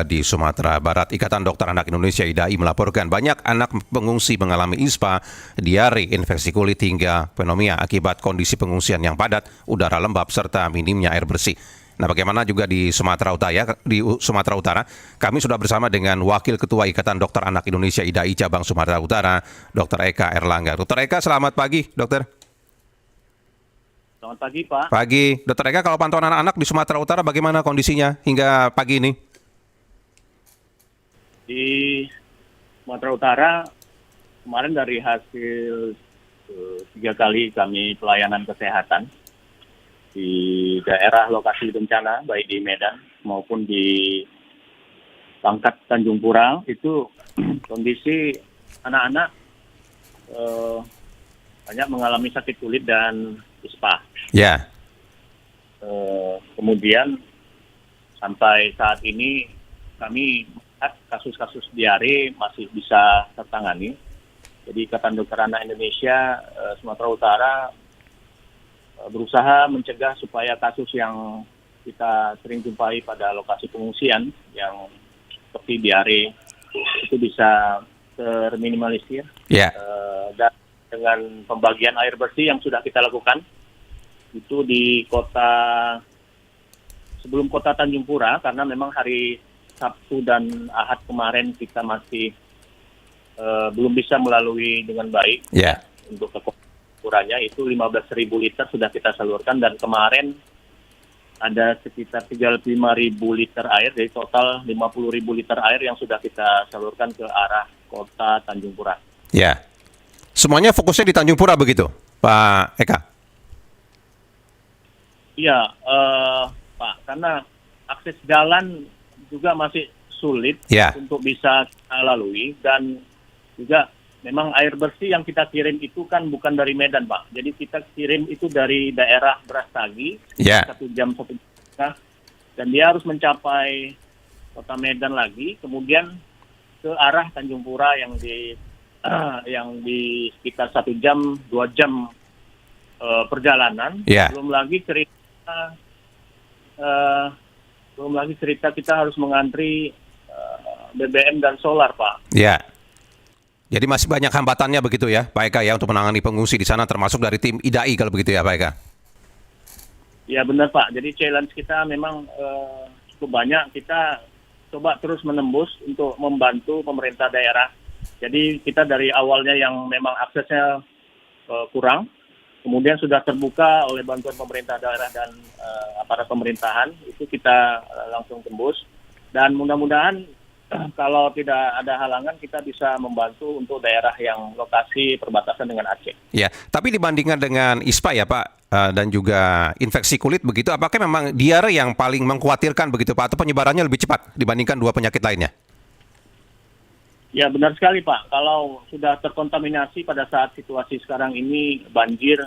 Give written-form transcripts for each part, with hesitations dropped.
juga di Sumatera Barat. Ikatan Dokter Anak Indonesia IDAI melaporkan banyak anak pengungsi mengalami ISPA, diare, infeksi kulit hingga pneumonia akibat kondisi pengungsian yang padat, udara lembab serta minimnya air bersih. Nah, bagaimana juga di Sumatera Utara, kami sudah bersama dengan Wakil Ketua Ikatan Dokter Anak Indonesia IDAI Cabang Sumatera Utara, Dr. Eka Erlangga. Dr. Eka, selamat pagi, dokter. Selamat pagi, Pak. Pagi. Dr. Eka, kalau pantauan anak-anak di Sumatera Utara bagaimana kondisinya hingga pagi ini? Di Sumatera Utara, kemarin dari hasil 3 kali kami pelayanan kesehatan di daerah lokasi bencana, baik di Medan maupun di Pangkat Tanjung Pura, itu kondisi anak-anak banyak mengalami sakit kulit dan ISPA. Ya. Kemudian sampai saat ini kami melihat kasus-kasus diare masih bisa tertangani. Jadi Ikatan Dokter Anak Indonesia Sumatera Utara berusaha mencegah supaya kasus yang kita sering jumpai pada lokasi pengungsian yang seperti diare itu bisa terminimalisir. Ya. Dan dengan pembagian air bersih yang sudah kita lakukan, itu di sebelum kota Tanjung Pura, karena memang hari Sabtu dan Ahad kemarin kita masih belum bisa melalui dengan baik. Ya. Untuk ke Puranya itu 15.000 liter sudah kita salurkan, dan kemarin ada sekitar 35.000 liter air, dari total 50.000 liter air yang sudah kita salurkan ke arah kota Tanjung Pura. Ya. Semuanya fokusnya di Tanjung Pura begitu, Pak Eka? Iya, Pak, karena akses jalan juga masih sulit untuk bisa kita lalui, dan juga memang air bersih yang kita kirim itu kan bukan dari Medan, Pak. Jadi kita kirim itu dari daerah Brastagi, 1 jam, dan dia harus mencapai kota Medan lagi, kemudian ke arah Tanjung Pura yang di sekitar 1 jam, 2 jam perjalanan. Belum lagi cerita kita harus mengantri BBM dan solar, Pak. Ya. Jadi masih banyak hambatannya begitu ya, Pak Eka, ya, untuk menangani pengungsi di sana, termasuk dari tim IDAI kalau begitu ya, Pak Eka? Ya benar, Pak. Jadi challenge kita memang cukup banyak. Kita coba terus menembus untuk membantu pemerintah daerah. Jadi kita dari awalnya yang memang aksesnya kurang, kemudian sudah terbuka oleh bantuan pemerintah daerah dan aparat pemerintahan, itu kita langsung tembus. Dan mudah-mudahan kalau tidak ada halangan, kita bisa membantu untuk daerah yang lokasi perbatasan dengan Aceh. Ya, tapi dibandingkan dengan ISPA ya, Pak, dan juga infeksi kulit begitu, apakah memang diare yang paling mengkhawatirkan begitu, Pak, atau penyebarannya lebih cepat dibandingkan 2 penyakit lainnya? Ya benar sekali, Pak. Kalau sudah terkontaminasi pada saat situasi sekarang ini, banjir,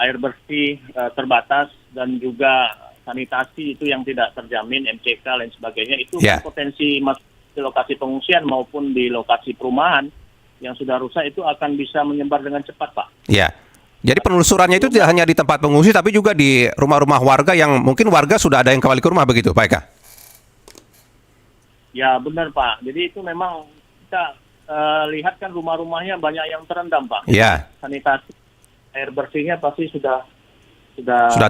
air bersih terbatas, dan juga sanitasi itu yang tidak terjamin, MCK dan sebagainya, itu potensi masuk di lokasi pengungsian maupun di lokasi perumahan yang sudah rusak itu akan bisa menyebar dengan cepat, Pak. Ya. Jadi penelusurannya itu tidak hanya di tempat pengungsi, tapi juga di rumah-rumah warga yang mungkin warga sudah ada yang kembali ke rumah begitu, Pak Eka? Ya benar, Pak. Jadi itu memang kita lihat kan rumah-rumahnya banyak yang terendam, Pak. Ya. Sanitasi, air bersihnya pasti sudah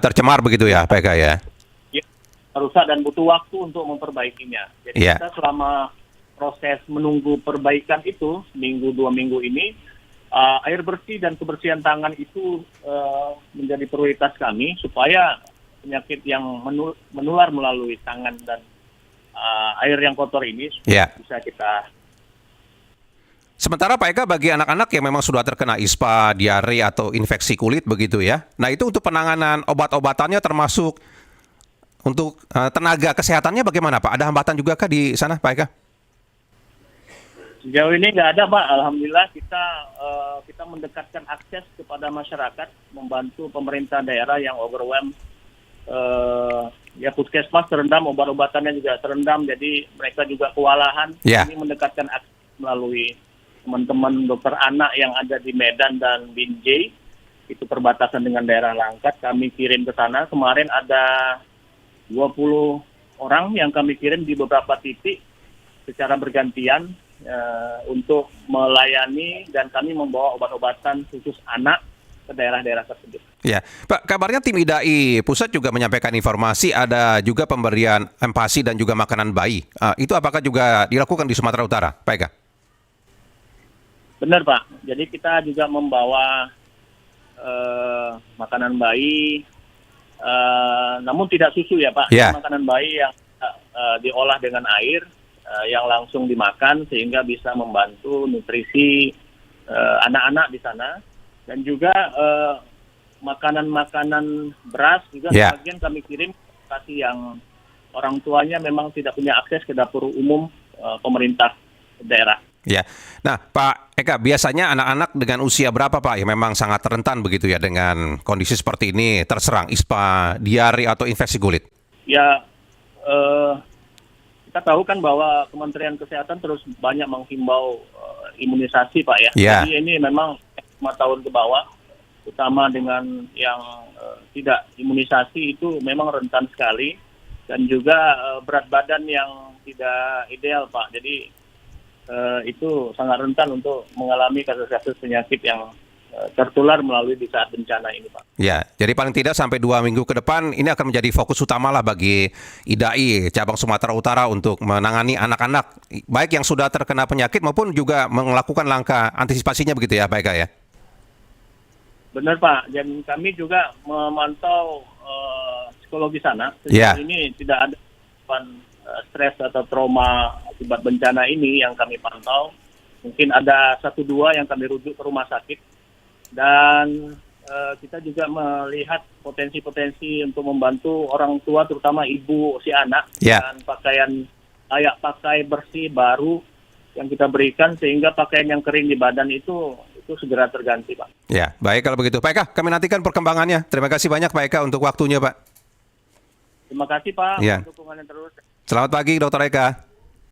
tercemar begitu ya, Pak Eka, ya? Ya, rusak dan butuh waktu untuk memperbaikinya. Jadi kita selama proses menunggu perbaikan itu, 1-2 minggu ini, air bersih dan kebersihan tangan itu menjadi prioritas kami, supaya penyakit yang menular melalui tangan dan air yang kotor ini bisa kita. Sementara Pak Eka, bagi anak-anak yang memang sudah terkena ISPA, diare atau infeksi kulit begitu ya, nah itu untuk penanganan obat-obatannya termasuk untuk tenaga kesehatannya bagaimana, Pak? Ada hambatan juga kah di sana, Pak Eka? Sejauh ini nggak ada, Pak. Alhamdulillah kita mendekatkan akses kepada masyarakat, membantu pemerintah daerah yang overwhelmed. Ya puskesmas terendam, obat-obatannya juga terendam, jadi mereka juga kewalahan. Ini mendekatkan akses melalui teman-teman dokter anak yang ada di Medan dan Binjai, itu perbatasan dengan daerah Langkat, kami kirim ke sana. Kemarin ada 20 orang yang kami kirim di beberapa titik secara bergantian untuk melayani, dan kami membawa obat-obatan khusus anak ke daerah-daerah tersebut. Ya, Pak, kabarnya tim IDAI Pusat juga menyampaikan informasi ada juga pemberian empasi dan juga makanan bayi. Itu apakah juga dilakukan di Sumatera Utara, Pak Eka? Benar, Pak. Jadi kita juga membawa makanan bayi, namun tidak susu ya, Pak. Ya. Makanan bayi yang diolah dengan air, yang langsung dimakan sehingga bisa membantu nutrisi anak-anak di sana. Dan juga makanan-makanan beras juga sebagian kami kirim lokasi yang orang tuanya memang tidak punya akses ke dapur umum pemerintah daerah. Ya, nah Pak Eka, biasanya anak-anak dengan usia berapa Pak yang memang sangat rentan begitu ya dengan kondisi seperti ini terserang ISPA, diare atau infeksi kulit? Ya, kita tahu kan bahwa Kementerian Kesehatan terus banyak menghimbau imunisasi, Pak ya. Yeah. Jadi ini memang 5 tahun ke bawah, utama dengan yang tidak imunisasi itu memang rentan sekali, dan juga berat badan yang tidak ideal, Pak. Jadi itu sangat rentan untuk mengalami kasus-kasus penyakit yang tertular melalui di saat bencana ini, Pak. Ya, jadi paling tidak sampai 2 minggu ke depan ini akan menjadi fokus utama lah bagi IDAI cabang Sumatera Utara untuk menangani anak-anak baik yang sudah terkena penyakit maupun juga melakukan langkah antisipasinya begitu ya, Pak Eka ya? Benar, Pak. Dan kami juga memantau psikologi sana. Ya. Sejauh ini tidak ada stres atau trauma akibat bencana ini yang kami pantau. Mungkin ada 1-2 yang kami rujuk ke rumah sakit. Dan kita juga melihat potensi-potensi untuk membantu orang tua, terutama ibu si anak, dengan pakaian layak pakai, bersih, baru yang kita berikan, sehingga pakaian yang kering di badan itu segera terganti, Pak. Ya, baik kalau begitu. Pak Eka, kami nantikan perkembangannya. Terima kasih banyak Pak Eka untuk waktunya, Pak. Terima kasih, Pak, Ya. untuk dukungannya terus. Selamat pagi, Dr. Eka.